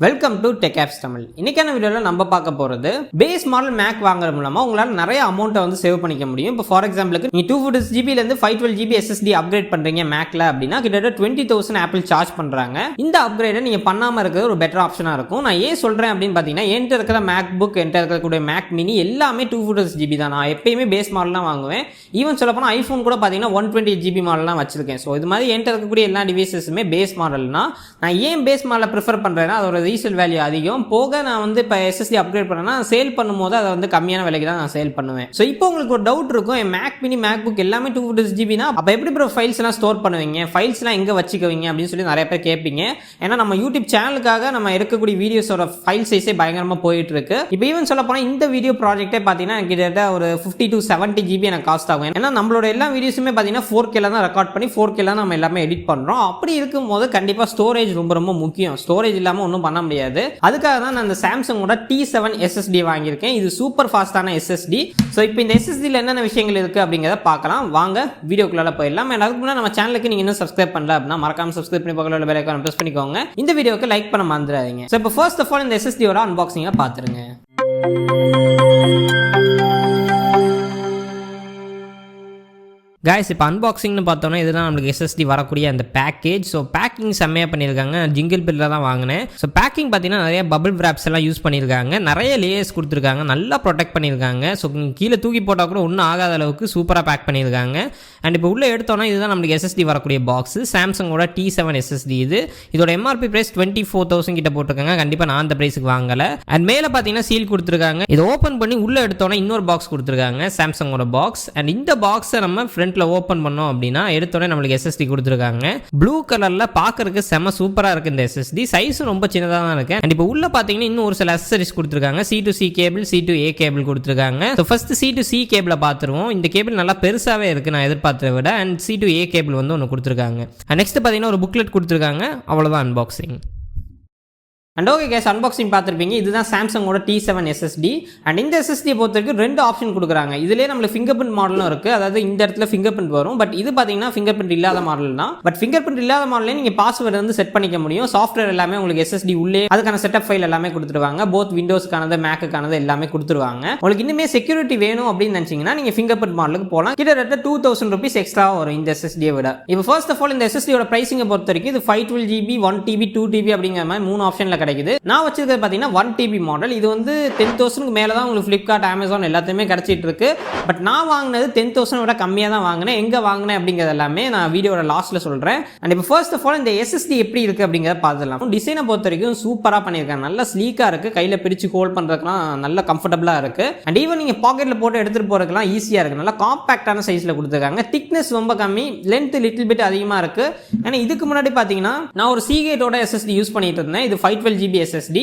Welcome to TechApps Tamil. இன்னைக்கான வீடியோவில் நம்ம பார்க்க போகிறது பேஸ் மாடல் மேக் வாங்குறது மூலமாக உங்களால் நிறைய அமௌண்ட்டை வந்து சேவ் பண்ணிக்க முடியும். இப்போ ஃபார் எக்ஸாம்பிளுக்கு நீங்கள் 256 ஜிபிலேருந்து 512 ஜிபி எஸ்எஸ்டி அப்கிரேட் பண்ணுறீங்க மேக்கில் அப்படின்னா கிட்டத்தட்ட 20,000 ஆப்பிள் சார்ஜ் பண்ணுறாங்க. இந்த அப்கிரேடை நீங்கள் பண்ணாமல் இருக்கிறது ஒரு பெட்டர் ஆப்ஷனாக இருக்கும். நான் ஏன் சொல்கிறேன் அப்படின்னு பார்த்தீங்கன்னா என்கிட்ட இருக்கிற மேக்புக் என்கிட்ட இருக்கக்கூடிய மேக் மினி எல்லாமே 256 ஜிபி தான். நான் எப்பயுமே பேஸ் மாடல் தான் வாங்குவேன். ஈவன் சொல்லப்போனால் ஐஃபோன் கூட பார்த்தீங்கன்னா 128 ஜிபி மாடல்லாம் வச்சிருக்கேன். ஸோ இது மாதிரி என்கிட்ட இருக்கக்கூடிய எல்லா டிவைசஸுமே பேஸ் மாடல்னா நான் ஏன் பேஸ் மாடலை ப்ரிஃபர் பண்ணுறேன்னா அதோட ரீசேல் வேல்யூ அதிகம் போக நான் வந்து இப்போ எஸ்எஸ்டி அப்கிரேட் பண்ணேன்னா சேல் பண்ணும்போது அதை வந்து கம்மியான விலைக்கு தான் நான் சேல் பண்ணுவேன். ஸோ இப்போ உங்களுக்கு ஒரு டவுட் இருக்கும், என் மேக் மினி மேக்புக் எல்லாமே 256 ஜிபினா அப்போ எப்படி ப்ரோ ஃபைல்ஸ் எல்லாம் ஸ்டோர் பண்ணுவீங்க, ஃபைல்ஸ் எல்லாம் எங்கே வச்சுக்குவீங்க அப்படின்னு சொல்லி நிறைய பேர் கேட்பீங்க. ஏன்னா நம்ம யூடியூப் சேனலுக்காக நம்ம எடுக்கக்கூடிய வீடியோஸோட ஃபைல் சைஸே பயங்கரமாக போயிட்டு இருக்கு. இப்போ ஈவன் சொல்ல போனால் இந்த வீடியோ ப்ராஜெக்டே பார்த்தீங்கன்னா கிட்டத்தட்ட ஒரு 50 to 70 ஜிபி எனக்கு காஸ்ட் ஆகும். ஏன்னா நம்மளோட எல்லா வீடியோஸுமே பார்த்தீங்கன்னா 4K தான் ரெக்கார்ட் பண்ணி 4K நம்ம எல்லாமே எடிட் பண்ணுறோம். அப்படி இருக்கும்போது கண்டிப்பாக ஸ்டோரேஜ் ரொம்ப ரொம்ப முக்கியம். ஸ்டோரேஜ் இல்லாமல் ஒன்றும் பண்ண முடியாது. அதுக்காக தான் நான் இந்த சாம்சங்கோட T7 SSD வாங்கியிருக்கேன். இது சூப்பர் ஃபாஸ்டான SSD. ஸோ இப்போ இந்த SSDயில் என்னென்ன விஷயங்கள் இருக்குது அப்படிங்கிறத பார்க்கலாம். வாங்க வீடியோக்குள்ள போயிடலாம். அதுக்கு முன்னாடி நம்ம சேனலுக்கு நீங்கள் இன்னும் சப்ஸ்கிரைப் பண்ணல அப்படின்னா மறக்காம சப்ஸ்கிரைப் பண்ணி பக்கத்தில் பெல் ஐகானை பிரஸ் பண்ணிக்கோங்க. இந்த வீடியோக்கு லைக் பண்ண மறந்துடாதீங்க. ஸோ இப்போ ஃபர்ஸ்ட் ஆஃப் ஆல் இந்த SSDயோட அன்பாக்சிங்கை பார்த்துருங்க. கைஸ் இப்போ அன்பாக்சிங்னு பார்த்தோன்னா இதுதான் நம்மளுக்கு எஸ்எஸ்டி வரக்கூடிய அந்த பேக்கேஜ். ஸோ பேக்கிங் செம்மையாக பண்ணியிருக்காங்க. JingleBidல தான் வாங்கினேன். ஸோ பேக்கிங் பார்த்தீங்கன்னா நிறைய பபிள் விராப்ஸ் எல்லாம் யூஸ் பண்ணியிருக்காங்க. நிறைய லேயர்ஸ் கொடுத்துருக்காங்க. நல்லா ப்ரொடெக்ட் பண்ணியிருக்காங்க. ஸோ கீழே தூக்கி போட்டால் கூட ஒன்றும் ஆகாத அளவுக்கு சூப்பராக பேக் பண்ணியிருக்காங்க. அண்ட் இப்போ உள்ளே எடுத்தோன்னா இதுதான் நம்மளுக்கு எஸ்எஸ்டி வரக்கூடிய பாக்ஸ். சாம்சங்கோட T7 SSD இது. இதோட MRP ப்ரைஸ் 24,000 கிட்ட போட்டிருக்காங்க. கண்டிப்பாக நான் அந்த ப்ரைஸுக்கு வாங்கலை. அண்ட் மேலே பார்த்தீங்கன்னா சீல் கொடுத்துருக்காங்க. இதை ஓப்பன் பண்ணி உள்ளே எடுத்தோன்னா இன்னொரு பாக்ஸ் கொடுத்துருக்காங்க, சாம்சங்கோட பாக்ஸ். அண்ட் இந்த பாக்ஸை நம்ம ஃப்ரண்ட்ல ஓபன் பண்ணோம் அப்படின்னா எடுத்தோடனே நம்மளுக்கு SSD கொடுத்துருக்காங்க. ப்ளூ கலர்ல பாக்குறதுக்கு செம சூப்பரா இருக்கு இந்த SSD. சைஸும் ரொம்ப சின்னதா தான் இருக்கு. அண்ட் இப்போ உள்ள பாத்தீங்கன்னா இன்னும் ஒரு சில அக்சசரிஸ் கொடுத்துருக்காங்க. C2C கேபிள், C2A கேபிள் கொடுத்துருக்காங்க. ஸோ ஃபர்ஸ்ட் C2C கேபிளை பார்த்துருவோம். இந்த கேபிள் நல்லா பெருசாவே இருக்கு நான் எதிர்பார்த்ததை விட. அண்ட் C2A கேபிள் வந்து ஒன்று கொடுத்துருக்காங்க. நெக்ஸ்ட் பாத்தீங்கன்னா ஒரு புக்லெட் கொடுத்துருக்காங்க. அவ்வளவுதான் unboxing. And okay case, unboxing பார்த்துருப்பீங்க. இதுதான் சாம்சங்கோட T7 SSD. அண்ட் இந்த SSD பொறுத்த வரைக்கும் 2 ஆப்ஷன் கொடுக்குறாங்க. இதுலேயே நம்மளுக்கு ஃபிங்கர் பிரிண்ட் மாடலும் இருக்குது. அதாவது இந்த இடத்துல ஃபிங்கர் பிரிண்ட் வரும். பட் இது பார்த்தீங்கன்னா ஃபிங்கர் பிரிண்ட் இல்லாத மாடல் தான். பட் ஃபிங்கர் பிரிண்ட் இல்லாத மாடலே நீங்கள் பாஸ்வேர்டு வந்து செட் பண்ணிக்க முடியும். சாஃப்ட்வேர் எல்லாமே உங்களுக்கு SSD உள்ளே அதுக்கான செட்டப் ஃபைல் எல்லாமே கொடுத்துருவாங்க. போத் விண்டோஸ்க்கானது மேக்குக்கானது எல்லாமே கொடுத்துருவாங்க. உங்களுக்கு இன்னுமே செக்யூரிட்டி வேணும் அப்படின்னு நினச்சிங்கன்னா நீங்கள் ஃபிங்கர் பிரிண்ட் மாடலுக்கு போகலாம். கிட்டத்தட்ட 2,000 rupees எக்ஸ்ட்ரா வரும் இந்த SSD விட. இப்போ ஃபர்ஸ்ட் ஆஃப் ஆல் இந்த SSDயோட பிரைசிங்கை பொறுத்த வரைக்கும் இது 512 GB 1TB 2TB அப்படிங்கிற மாதிரி 3 ஆப்ஷனில் கிடைக்குது. நான் வச்சிருக்கிறது பார்த்தீங்கன்னா 1TB மாடல். இது வந்து 10,000க்கு மேலே தான் உங்களுக்கு ஃப்ளிப்கார்ட், அமேசான் எல்லாத்தையுமே கிடைச்சிட்டு இருக்கு. பட் நான் வாங்கினது 10,000 விட கம்மியாக தான் வாங்கினேன். எங்கே வாங்கினேன் அப்படிங்கிறது எல்லாமே நான் வீடியோட லாஸ்ட்டில் சொல்கிறேன். அண்ட் இப்போ ஃபர்ஸ்ட் ஆஃப் ஆல் இந்த SSD எப்படி இருக்குது அப்படிங்கிறத பார்த்துக்கலாம். டிசைனை பொறுத்த வரைக்கும் சூப்பராக பண்ணியிருக்காங்க. நல்லா ஸ்லீக்காக இருக்குது. கையில் பிடிச்சி ஹோல்ட் பண்ணுறதுக்குலாம் நல்ல கம்ஃபர்டபுளாக இருக்குது. அண்ட் ஈவன் நீங்கள் பாக்கெட்டில் போட்டு எடுத்துகிட்டு போகிறதுக்குலாம் ஈஸியாக இருக்குது. நல்லா காம்பேக்டான சைஸில் கொடுத்துருக்காங்க. திக்னஸ் ரொம்ப கம்மி, லென்த் லிட்டில் பிட் அதிகமாக இருக்குது. ஏன்னா இதுக்கு முன்னாடி பார்த்தீங்கன்னா நான் ஒரு Seagateோட SSD யூஸ் பண்ணிட்டு இருந்தேன். இது 512 GB SSD.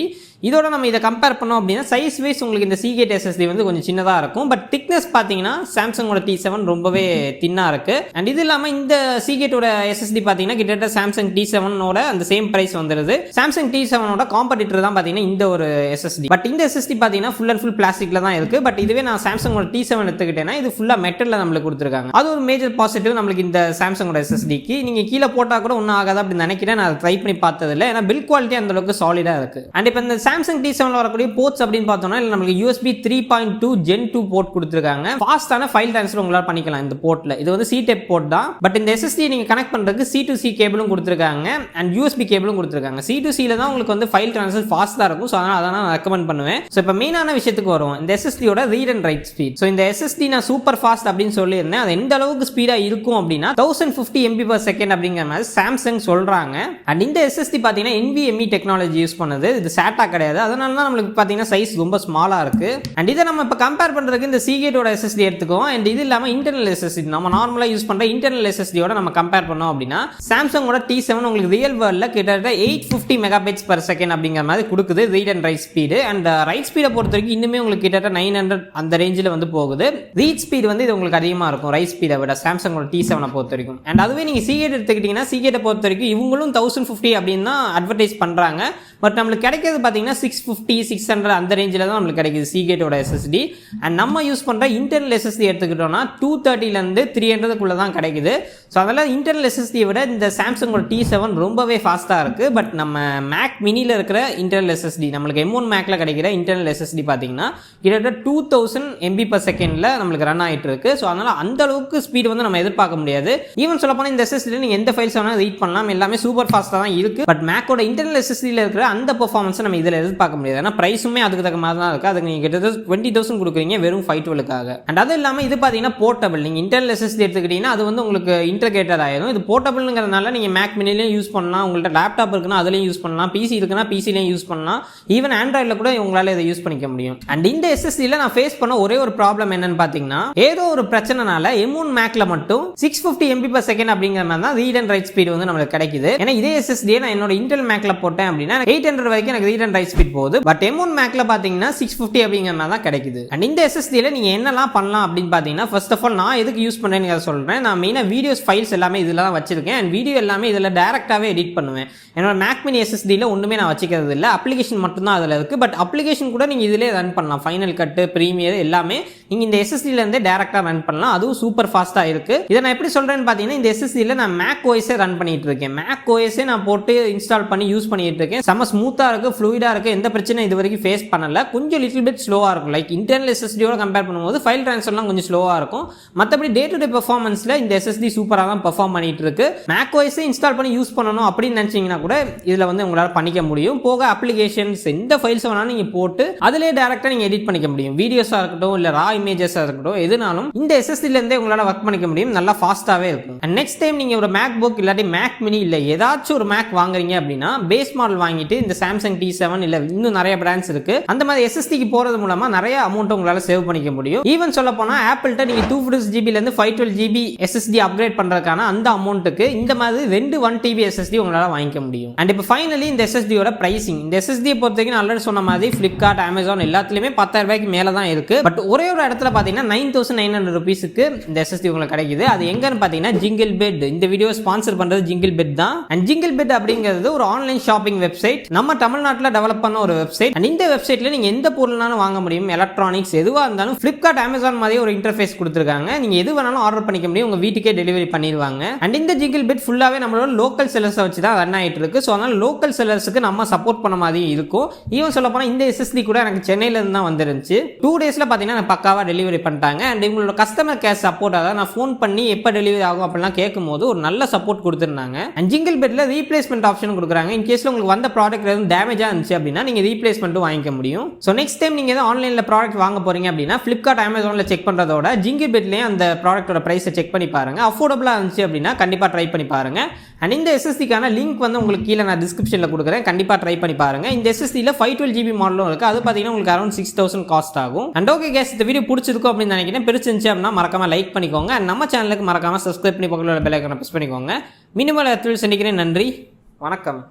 இதோட நம்ம இதை கம்பேர் பண்ணோம் அப்படின்னா சைஸ் வைஸ் உங்களுக்கு இந்த Seagate SSD வந்து கொஞ்சம் சின்னதாக இருக்கும். பட் திக்னஸ் பார்த்தீங்கன்னா சாம்சங்கோட T7 ரொம்பவே தின்னாக இருக்கு. அண்ட் இது இல்லாமல் இந்த Seagateோட SSD பார்த்தீங்கன்னா கிட்டத்தட்ட சாம்சங் T7ஓட அந்த சேம் பிரைஸ் வந்துருது. சாம்சங் T7ஓட காம்படிட்டர் தான் பார்த்தீங்கன்னா இந்த ஒரு SSD. பட் இந்த SSD பார்த்தீங்கன்னா ஃபுல் அண்ட் ஃபுல் பிளாஸ்டிக்ல தான் இருக்கு. பட் இதுவே நான் சாம்சங்கோட T7 எடுத்துக்கிட்டேன்னா இது ஃபுல்லாக மெட்டலில் நம்மளுக்கு கொடுத்துருக்காங்க. அது ஒரு மேஜர் பாசிட்டிவ் நம்மளுக்கு இந்த சாம்சங்கோட SSDக்கு. நீங்கள் கீழே போட்டால் கூட ஒன்றும் ஆகாது அப்படின்னு நினைக்கிறேன். நான் ட்ரை பண்ணி பார்த்ததில்லை. ஏன்னா பில் குவாலிட்டி அந்த அளவுக்கு சாலிடாக இருக்கு. அண்ட் இப்போ இந்த சாம்சங் T7 வரக்கூடிய போர்ட்ஸ் அப்படின்னு பார்த்தோம்னா நமக்கு USB 3.2 Gen 2 போர்ட் கொடுத்துருக்காங்க. ஃபாஸ்டான ஃபைல் ட்ரான்ஸ்ஃபர் உங்களால் பண்ணிக்கலாம் இந்த போர்ட்ல. இது வந்து C டைப் போர்ட் தான். பட் இந்த SSD நீங்க கனெக்ட் பண்றதுக்கு C2C கேபிளும் கொடுத்துருக்காங்க அண்ட் USB கேபிளும் கொடுத்துருக்காங்க. C2Cல தான் உங்களுக்கு வந்து ஃபைல் ட்ரான்ஸ்ஃபர் ஃபாஸ்டா இருக்கும். ஸோ அதனால நான் ரெக்கமெண்ட் பண்ணுவேன். ஸோ இப்போ மெயினான விஷயத்துக்கு வரும். இந்த SSDயோட read and write speed. So இந்த SSD நான் சூப்பர் ஃபாஸ்ட் அப்படின்னு சொல்லியிருந்தேன். அது எந்த அளவுக்கு ஸ்பீடா இருக்கும் அப்படின்னா 1050 MB/s அப்படிங்கிற மாதிரி சாம்சங் சொல்றாங்க. அண்ட் இந்த SSD பார்த்தீங்கன்னா NVMe டெக்னாலஜி யூஸ் பண்ணுது. இது SATA கிடையாது. அதனால தான் நம்மளுக்கு பார்த்தீங்கன்னா சைஸ் ரொம்ப ஸ்மாலாக இருக்கு. அண்ட் இதை நம்ம இப்போ கம்பேர் பண்ணுறதுக்கு இந்த Seagateோட SSD எடுத்துக்கோம். அண்ட் இது இல்லாமல் இன்டர்னல் SSD நம்ம நார்மலாக யூஸ் பண்ணுற இன்டர்னல் SSDயோட நம்ம கம்பேர் பண்ணோம் அப்படின்னா சாம்சங்கோட T7 உங்களுக்கு ரியல் வேர்ல்டில் கிட்டத்தட்ட 850 MB/s அப்படிங்கிற மாதிரி கொடுக்குது read and right speed. And right ஸ்பீடை பொறுத்த வரைக்கும் இன்னுமே உங்களுக்கு கிட்டத்தட்ட 900 அந்த ரேஞ்சில் வந்து போகுது. ரீட் ஸ்பீடு வந்து இது உங்களுக்கு அதிகமாக இருக்கும் ரைட் ஸ்பீடை விட சாம்சங்கோட T7 பொறுத்த வரைக்கும். அண்ட் அதுவே நீங்கள் Seagate எடுத்துக்கிட்டீங்கன்னா Seagate பொறுத்த வரைக்கும் இவங்களும் 1050 அப்படின்னு தான் அட்வர்டைஸ் பண்ணுறாங்க. பட் நம்மளுக்கு கிடைக்கிறது பார்த்தீங்கன்னா 650 600 அந்த ரேஞ்சில் தான் நம்மளுக்கு கிடைக்குது சீகேட்டோட எஸ்எஸ்டி. அண்ட் நம்ம யூஸ் பண்ணுற இன்டர்னல் எஸ்எஸ்டி எடுத்துக்கிட்டோம்னா 230 300 தான் கிடைக்குது. ஸோ அதனால் இன்டர்னல் எஸ்எஸ்டியை விட இந்த சாம்சங்கோட T7 ரொம்பவே ஃபாஸ்ட்டாக இருக்குது. பட் நம்ம மேக் மினியில் இருக்கிற இன்டர்னல் எஸ்எஸ்டி நம்மளுக்கு M1 மேக்கில் கிடைக்கிற இன்டர்னல் எஸ்எஸ்டி பார்த்தீங்கன்னா கிட்டத்தட்ட 2000 MB/s நம்மளுக்கு ரன் ஆகிட்டு இருக்கு. ஸோ அதனால் அந்த அளவுக்கு ஸ்பீட் வந்து நம்ம எதிர்பார்க்க முடியாது. ஈவன் சொல்ல போனால் இந்த எஸ்எஸ்டியில் நீங்கள் எந்த ஃபைல்ஸ் வேணாலும் ரீட் பண்ணலாம், எல்லாமே சூப்பர் ஃபாஸ்ட்டாக தான் இருக்குது. பட் மேக்கோட இன்டர்னல் எஸ்எஸ்டியில் இருக்கிற அந்த பெர்ஃபார்மன்ஸை நம்ம இதில் எதிர்பார்க்க முடியாது. ஏன்னா ப்ரைஸுமே அதுக்கு தக்க மாதிரி தான் இருக்குது. அதுக்கு நீங்கள் கிட்டத்தட்ட 20,000 கொடுக்குறீங்க வெறும் 512க்காக. அண்ட் அது இல்லாமல் இது பார்த்தீங்கன்னா போர்ட்டபிள். நீங்கள் இன்டர்னல் எஸ்எஸ்டி எடுத்துக்கிட்டீங்கன்னா அது வந்து உங்களுக்கு இன்டர்கேட்டட் ஆயிடும். இது போர்ட்டபிள்ங்கிறதுனால நீங்கள் மேக் மினிலையும் யூஸ் பண்ணலாம், உங்கள்கிட்ட லேப்டாப் இருக்குன்னா அதுலேயும் யூஸ் பண்ணலாம், பிசி இருக்குன்னா பிசிலையும் யூஸ் பண்ணலாம், ஈவன் ஆண்ட்ராய்டில் கூட உங்களால் இதை யூஸ் பண்ணிக்க முடியும். அண்ட் இந்த எஸ்எஸ்டியில் நான் ஃபேஸ் பண்ண ஒரே ஒரு ப்ராப்ளம் என்னன்னு பார்த்தீங்கன்னா ஏதோ ஒரு பிரச்சனைனால M1 மேக்ல மட்டும் 650 MB/s அப்படிங்கிற மாதிரி தான் ரீட் அண்ட் ரைட் ஸ்பீட் வந்து நம்மளுக்கு கிடைக்குது. ஏன்னா இதே எஸ்எஸ்டியை நான் என்னோட இன்டெல் மேக்ல போட்டேன் அப்படின்னா 800 வரைக்கும் எனக்கு ரீட் அண்ட் ரைட் ஸ்பீட் போகுது. பட் M1 மேக்ல பார்த்தீங்கன்னா 650 அப்படிங்கிற மாதிரி தான் கிடைக்குது. அண்ட் இந்த எஸ்எஸ்டியில் நீங்கள் என்னெல்லாம் பண்ணலாம் அப்படின்னு பார்த்தீங்கன்னா ஃபர்ஸ்ட் ஆஃப் ஆல் நான் எதுக்கு யூஸ் பண்ணுறேன்னு சொல்கிறேன். நான் மெயினாக வீடியோஸ் ஃபைல்ஸ் எல்லாமே இதில் தான் வச்சிருக்கேன். அண்ட் வீடியோ எல்லாமே இதில் டேரெக்டாகவே எடிட் பண்ணுவேன். என்னோட மேக் மினி எஸ்எஸ்டியில் ஒன்றுமே நான் வச்சிக்கிறது இல்லை, அப்ளிகேஷன் மட்டும்தான் அதில் இருக்குது. பட் அப்ளிகேஷன் கூட நீங்கள் இதிலே ரன் பண்ணலாம், ஃபைனல் கட்டு ப்ரீமியர் எல்லாமே நீங்கள் இந்த எஸ்எஸ்டிலேருந்தே டேரெக்டாக ரன் பண்ணலாம். அதுவும் சூப்பர் ஃபாஸ்ட்டாக இருக்குது. இதை நான் எப்படி சொல்கிறேன்னு பார்த்தீங்கன்னா இந்த எஸ்எஸ்டியில் நான் மேக் ஓஎஸே ரன் பண்ணிட்டு இருக்கேன். மேக் ஓஎஸே நான் போட்டு இன்ஸ்டால் பண்ணி யூஸ் பண்ணிட்டு இருக்கேன். செம்ம ஸ்மூத்தாக இருக்குது, ஃப்ளூயிடாக இருக்குது, எந்த பிரச்சனை இது வரைக்கும் ஃபேஸ் பண்ணல. கொஞ்சம் லிட்டில் பிட் ஸ்லோவாக இருக்கும், லைக் இன்டர்னல் எஸ்எஸ்டியோட கம்பேர் பண்ணும்போது ஃபைல் ட்ரான்ஸ்ஃபர்லாம் கொஞ்சம் ஸ்லோவாக இருக்கும். மற்றபடி டே டு டே பெர்ஃபார்மன்ஸில் இந்த எஸ்எஸ்டி சூப்பராக தான் பெர்ஃபார்ம் பண்ணிட்டு இருக்கு. மேக் ஓஎஸே இன்ஸ்டால் பண்ணி யூஸ் பண்ணணும் அப்படின்னு நினச்சிங்கன்னா கூட இதில் வந்து உங்களால் பண்ணிக்க முடியும். போக அப்ளிகேஷன்ஸ் எந்த ஃபைல்ஸ் வேணாலும் நீங்கள் போட்டு அதிலே டேரெக்டாக நீங்கள் எடிட் பண்ணிக்க முடியும். வீடியோஸாக இருக்கட்டும் இல்லை ரா இமேஜஸாக இருக்கட்டும் எதுனாலும் இந்த எஸ்எஸ்டிலேருந்தே உங்களால் ஒர்க் பண்ணிக்க முடியும். நல்லா ஃபாஸ்ட்டாகவே இருக்கும். அண்ட் நெக்ஸ்ட் டைம் நீங்கள் ஒரு மேக்புக் இல்லாட்டி மேக் மினி இல்லை ஏதாச்சும் ஒரு மேக் வாங்குறீங்க அப்படின்னா பேஸ் மாடல் வாங்கிட்டு இந்த சாம்சங் T7 இல்லை இன்னும் நிறைய பிராண்ட்ஸ் இருக்கு, அந்த மாதிரி எஸ்எஸ்டிக்கு போகிறது மூலமாக நிறைய அமௌண்ட் உங்களால் சேவ் பண்ணிக்க முடியும். ஈவன் சொல்ல போனால் ஆப்பிள்கிட்ட நீங்கள் 256GB 512GB எஸ்எஸ்டி அப்கிரேட் பண்ணுறதுக்கான அந்த அமௌண்ட்டுக்கு இந்த மாதிரி 2 1TB எஸ்எஸ்டி உங்களால் வாங்கிக்க முடியும். அண்ட் இப்போ ஃபைனலி இந்த எஸ்எஸ்டியோட பிரைசிங், இந்த எஸ்எஸ்டியை பொறுத்தவரைக்கும் நான் ஆல்ரெடி சொன்ன மாதிரி ஃப்ளிப்கார்ட் அமேசான் எல்லாத்துலேயுமே 10,000 ரூபாய்க்கு மேலே தான் இருக்கு. பட் ஒரே ஒரு இடத்துல பார்த்தீங்கன்னா 9,900 rupeesக்கு இந்த எஸ்எஸ்டி உங்களுக்கு கிடைக்குது. அது எங்கன்னு பார்த்தீங்கன்னா JingleBid. இந்த வீடியோ ஸ்பான்சர் பண்ணுறது JingleBid தான். அண்ட் JingleBid அப்படிங்கிறது ஒரு ஆன்லைன் ஷாப்பிங் வெப்சைட், நம்ம தமிழ்நாட்டில் டெவலப் பண்ண ஒரு வெப்சைட். அண்ட் இந்த வெப்சைட்ல நீங்க எந்த பொருள்னாலும் வாங்க முடியும், எலக்ட்ரானிக்ஸ் எதுவாக இருந்தாலும். ஃப்ளிப்கார்ட் அமேசான் மாதிரி ஒரு இன்டர்ஃபேஸ் கொடுத்துருக்காங்க, நீங்க எது வேணாலும் ஆர்டர் பண்ணிக்க முடியும், உங்க வீட்டுக்கே டெலிவரி பண்ணிடுவாங்க. அண்ட் இந்த JingleBid ஃபுல்லாவே நம்மளோட லோக்கல் செல்லர்ஸை வச்சு தான் ரன் ஆகிட்டு இருக்கு. ஸோ அதனால லோக்கல் செல்லர்ஸுக்கு நம்ம சப்போர்ட் பண்ண மாதிரி இருக்கும். ஈவன் சொல்ல போனால் இந்த எஸ்எஸ்டி கூட எனக்கு சென்னையில இருந்து தான் வந்துருந்துச்சு. 2 daysல பார்த்தீங்கன்னா பக்காவாக டெலிவரி பண்ணிட்டாங்க. அண்ட் இவங்களோட கஸ்டமர் கேர் சப்போர்ட், அதாவது நான் ஃபோன் பண்ணி எப்போ டெலிவரி ஆகும் அப்படிலாம் கேட்கும்போது ஒரு நல்ல சப்போர்ட் கொடுத்துருந்தாங்க. அண்ட் JingleBidல ரீப்ளேஸ்மெண்ட் ஆப்ஷன் கொடுக்குறாங்க. இன் கேஸ்ல உங்களுக்கு வந்த ப்ராடக்ட் எதுவும் டேமேஜாக இருந்துச்சு அப்படின்னா நீங்கள் ரீப்ளேஸ்மெண்ட்டும் வாங்கிக்க முடியும். ஸோ நெக்ஸ்ட் டைம் நீங்கள் எதாவது ஆன்லைனில் ப்ராடக்ட் வாங்க போறீங்க அப்படின்னா ஃப்ளிப்கார்ட் அமேசானில் செக் பண்ணுறதோட JingleBidலேயே அந்த ப்ராடக்ட்டோட ப்ரைஸை செக் பண்ணி பாருங்க. அஃபோர்டபுளாக இருந்துச்சு அப்படின்னா கண்டிப்பாக ட்ரை பண்ணி பாருங்க. அண்ட் இந்த எஸ்எஸ்டிக்கான லிங்க் வந்து உங்களுக்கு கீழே நான் டிஸ்கிரிப்ஷனில் கொடுக்குறேன், கண்டிப்பாக ட்ரை பண்ணி பாருங்க. இந்த எஸ்எஸ்டியில் 512GB மாடலும் இருக்குது, அது பார்த்தீங்கன்னா உங்களுக்கு அரௌண்ட் 6,000 காஸ்ட் ஆகும். அண்ட் ஓகே கேஸ், இந்த வீடியோ பிடிச்சிருக்கும் அப்படின்னு நினைக்கிறேன். பிடிச்சிருந்துச்சு அப்படின்னா மறக்காம லைக் பண்ணிக்கோங்க. அண்ட் நம்ம சேனலுக்கு மறக்காம சப்ஸ்கிரைப் பண்ணி பக்கத்தில் உள்ள பெல் ஐகானை ப்ரெஸ் பண்ணிக்கோங்க. மினிமல் இடத்தில் சந்திக்கிறேன். நன்றி, வணக்கம்.